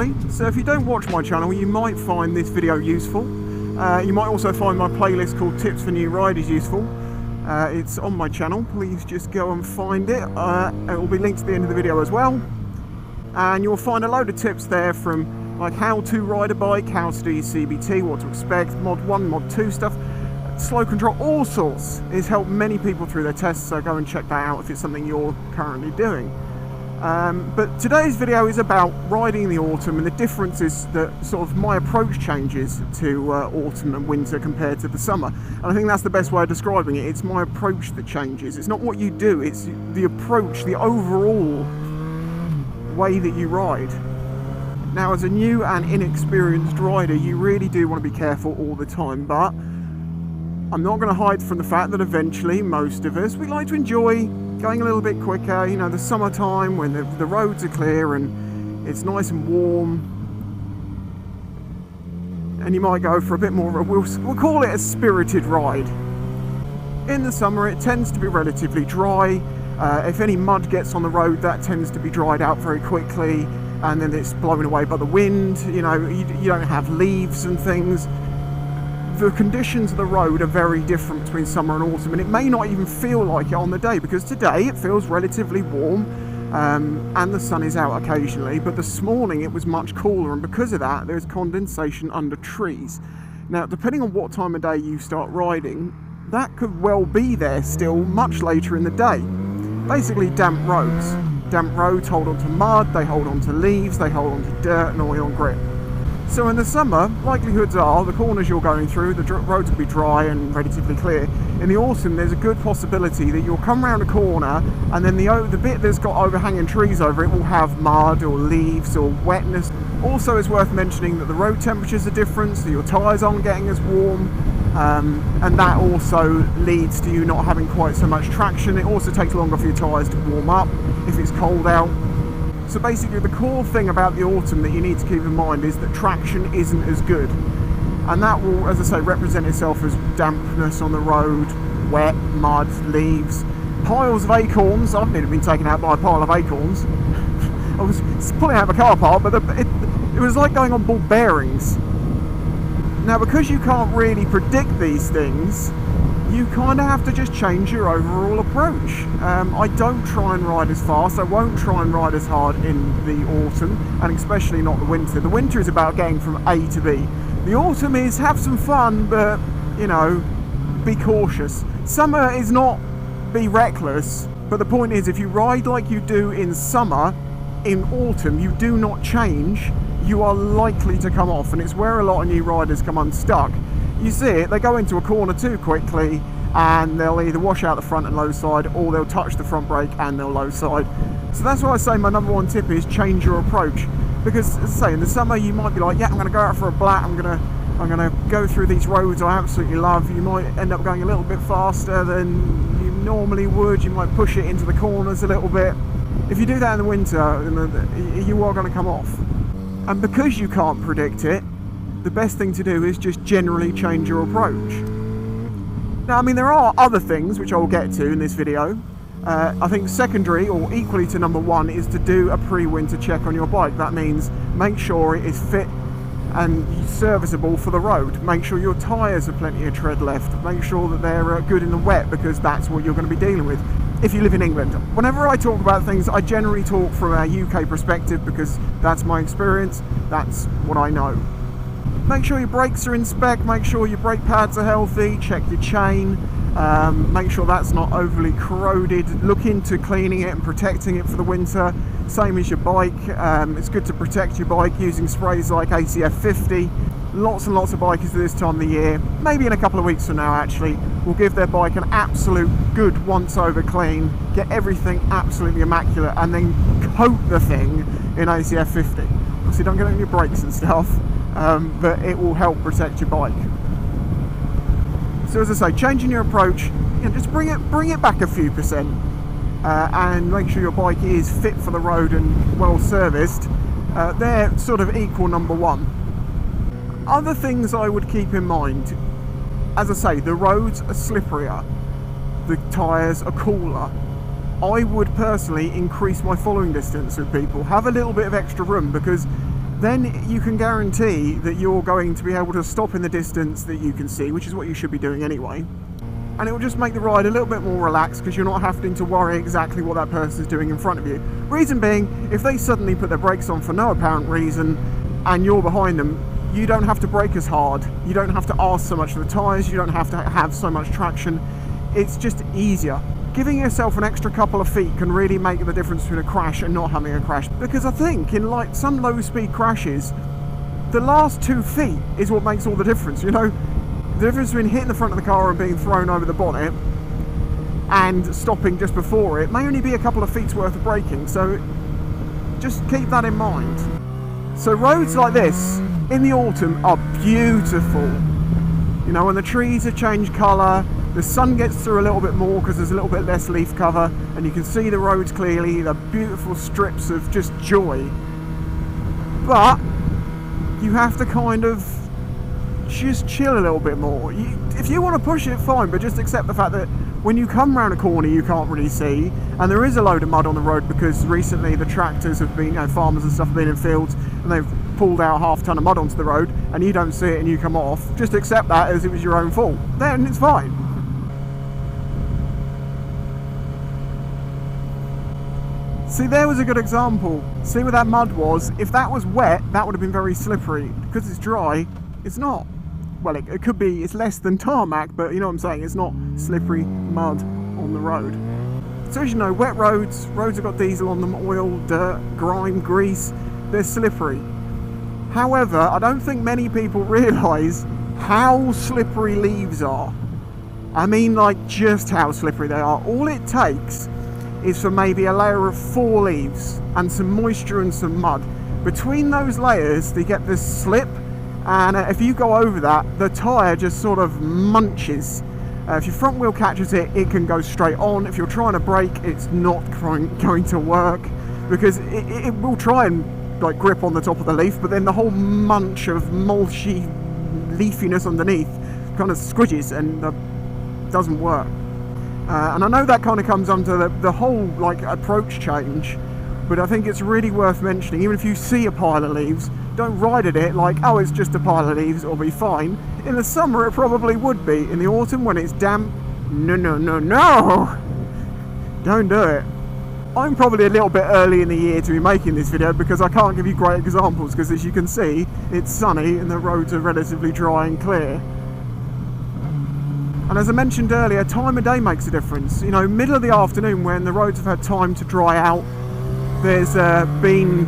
actually. So if you don't watch my channel, you might find this video useful. You might also find my playlist called Tips for New Riders useful. It's on my channel, please just go and find it. It will be linked to the end of the video as well. And you'll find a load of tips there, from like how to ride a bike, how to do your CBT, what to expect, mod 1, mod 2 stuff, slow control, all sorts. It's helped many people through their tests, so go and check that out if it's something you're currently doing. But today's video is about riding in the autumn and the differences that sort of my approach changes to autumn and winter compared to the summer. And I think that's the best way of describing it. It's my approach that changes. It's not what you do, it's the approach, the overall way that you ride. Now, as a new and inexperienced rider, you really do want to be careful all the time, but I'm not going to hide from the fact that eventually most of us, we like to enjoy going a little bit quicker, you know, the summertime when the roads are clear and it's nice and warm, and you might go for a bit more of a, we'll call it a spirited ride. In the summer it tends to be relatively dry. If any mud gets on the road, that tends to be dried out very quickly, and then it's blown away by the wind. You know, you don't have leaves and things. The conditions of the road are very different between summer and autumn, and it may not even feel like it on the day, because today it feels relatively warm and the sun is out occasionally, but this morning it was much cooler, and because of that there's condensation under trees. Now, depending on what time of day you start riding, that could well be there still much later in the day. Basically, damp roads. Damp roads hold on to mud, they hold on to leaves, they hold on to dirt and oil and grit. So in the summer, likelihoods are the corners you're going through, the roads will be dry and relatively clear. In the autumn, there's a good possibility that you'll come around a corner and then the bit that's got overhanging trees over it will have mud or leaves or wetness. Also, it's worth mentioning that the road temperatures are different, so your tyres aren't getting as warm, and that also leads to you not having quite so much traction. It also takes longer for your tyres to warm up if it's cold out. So basically, the core thing about the autumn that you need to keep in mind is that traction isn't as good, and that will, as I say, represent itself as dampness on the road, wet, mud, leaves, piles of acorns. I've nearly been taken out by a pile of acorns. I was pulling out of a car park, but it was like going on ball bearings. Now, because you can't really predict these things, you kind of have to just change your overall approach. I don't try and ride as fast, I won't try and ride as hard in the autumn, and especially not the winter. The winter is about getting from A to B. The autumn is have some fun, but, you know, be cautious. Summer is not be reckless, but the point is, if you ride like you do in summer, in autumn you do not change, you are likely to come off, and it's where a lot of new riders come unstuck. You see it, they go into a corner too quickly and they'll either wash out the front and low side, or they'll touch the front brake and they'll low side. So that's why I say my number one tip is change your approach. Because, as I say, in the summer you might be like, yeah, I'm going to go out for a blat, I'm going to go through these roads I absolutely love. You might end up going a little bit faster than you normally would, you might push it into the corners a little bit. If you do that in the winter, you are going to come off. And because you can't predict it, the best thing to do is just generally change your approach. Now, I mean, there are other things which I will get to in this video. I think secondary, or equally to number one, is to do a pre-winter check on your bike. That means make sure it is fit and serviceable for the road. Make sure your tyres have plenty of tread left. Make sure that they're good in the wet, because that's what you're going to be dealing with if you live in England. Whenever I talk about things, I generally talk from a UK perspective, because that's my experience, that's what I know. Make sure your brakes are in spec, make sure your brake pads are healthy, check your chain, make sure that's not overly corroded, look into cleaning it and protecting it for the winter. Same as your bike, it's good to protect your bike using sprays like ACF 50. Lots and lots of bikers at this time of the year, maybe in a couple of weeks from now actually, will give their bike an absolute good once over clean, get everything absolutely immaculate, and then coat the thing in ACF 50. Obviously don't get on your brakes and stuff, but it will help protect your bike. So as I say, changing your approach, you know, just bring it back a few percent, and make sure your bike is fit for the road and well serviced. They're sort of equal number one. Other things I would keep in mind, as I say, the roads are slipperier, the tyres are cooler. I would personally increase my following distance with people, have a little bit of extra room, because then you can guarantee that you're going to be able to stop in the distance that you can see, which is what you should be doing anyway. And it will just make the ride a little bit more relaxed because you're not having to worry exactly what that person is doing in front of you. Reason being, if they suddenly put their brakes on for no apparent reason and you're behind them, you don't have to brake as hard. You don't have to arse so much of the tyres. You don't have to have so much traction. It's just easier. Giving yourself an extra couple of feet can really make the difference between a crash and not having a crash. Because I think in like some low speed crashes, the last 2 feet is what makes all the difference. You know, the difference between hitting the front of the car and being thrown over the bonnet and stopping just before it may only be a couple of feet's worth of braking. So just keep that in mind. So roads like this in the autumn are beautiful. You know, when the trees have changed colour, the sun gets through a little bit more because there's a little bit less leaf cover and you can see the roads clearly. They're beautiful strips of just joy. But you have to kind of just chill a little bit more. If you want to push it, fine, but just accept the fact that when you come round a corner you can't really see, and there is a load of mud on the road because recently the tractors have been, you know, farmers and stuff have been in fields and they've pulled out half a ton of mud onto the road and you don't see it and you come off. Just accept that as it was your own fault. Then it's fine. See, there was a good example. See where that mud was? If that was wet, that would have been very slippery. Because it's dry, it's not. Well, it could be, it's less than tarmac, but you know what I'm saying, it's not slippery mud on the road. So as you know, wet roads have got diesel on them, oil, dirt, grime, grease, they're slippery. However, I don't think many people realise how slippery leaves are. I mean, like, just how slippery they are. All it takes is for maybe a layer of 4 leaves and some moisture and some mud. Between those layers, they get this slip, and if you go over that, the tyre just sort of munches. If your front wheel catches it, it can go straight on. If you're trying to brake, it's not going to work because it will try and like grip on the top of the leaf, but then the whole munch of mulchy leafiness underneath kind of squidges and doesn't work. And I know that kind of comes under the whole like approach change, but I think it's really worth mentioning. Even if you see a pile of leaves, don't ride at it like, oh, it's just a pile of leaves, it'll be fine. In the summer it probably would be. In the autumn when it's damp, no, don't do it. I'm probably a little bit early in the year to be making this video because I can't give you great examples because, as you can see, it's sunny and the roads are relatively dry and clear. And as I mentioned earlier, time of day makes a difference. You know, middle of the afternoon when the roads have had time to dry out, there's been,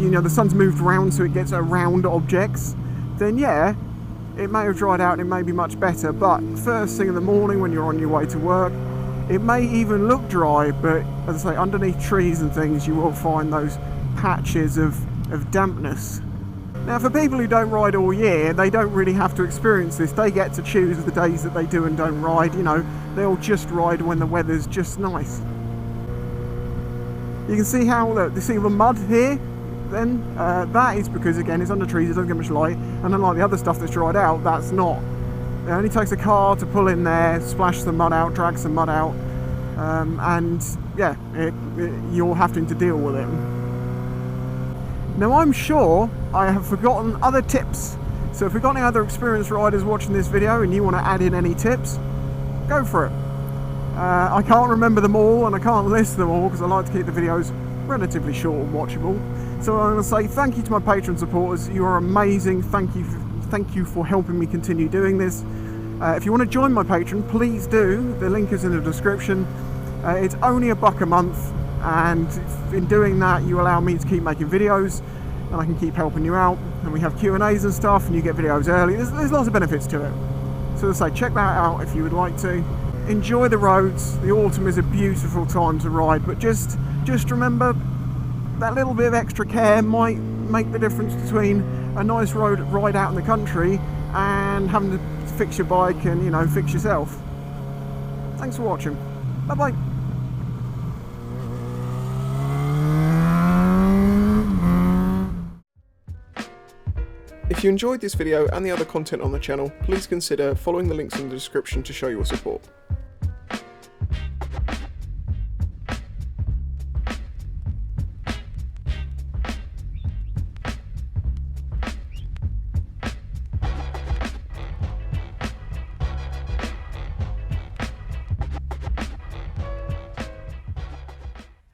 you know, the sun's moved around so it gets around objects, then yeah, it may have dried out and it may be much better. But first thing in the morning when you're on your way to work, it may even look dry, but as I say, underneath trees and things, you will find those patches of dampness. Now, for people who don't ride all year, they don't really have to experience this. They get to choose the days that they do and don't ride. You know, they'll just ride when the weather's just nice. You can see how, you see the mud here? Then that is because, again, it's under trees, it doesn't get much light, and unlike the other stuff that's dried out, that's not. It only takes a car to pull in there, splash some mud out, drag some mud out, and yeah, you're having to deal with it. Now, I'm sure I have forgotten other tips, so if we've got any other experienced riders watching this video and you want to add in any tips, go for it. I can't remember them all and I can't list them all because I like to keep the videos relatively short and watchable. So I'm going to say thank you to my Patreon supporters. You are amazing. Thank you for helping me continue doing this. If you want to join my Patreon, please do. The link is in the description. It's only $1 a month, and in doing that you allow me to keep making videos and I can keep helping you out, and we have Q&As and stuff and you get videos early. There's lots of benefits to it. So as I say, check that out if you would like to. Enjoy the roads. The autumn is a beautiful time to ride, but just remember that little bit of extra care might make the difference between a nice road ride out in the country and having to fix your bike and, you know, fix yourself. Thanks for watching. Bye bye. If you enjoyed this video and the other content on the channel, please consider following the links in the description to show your support.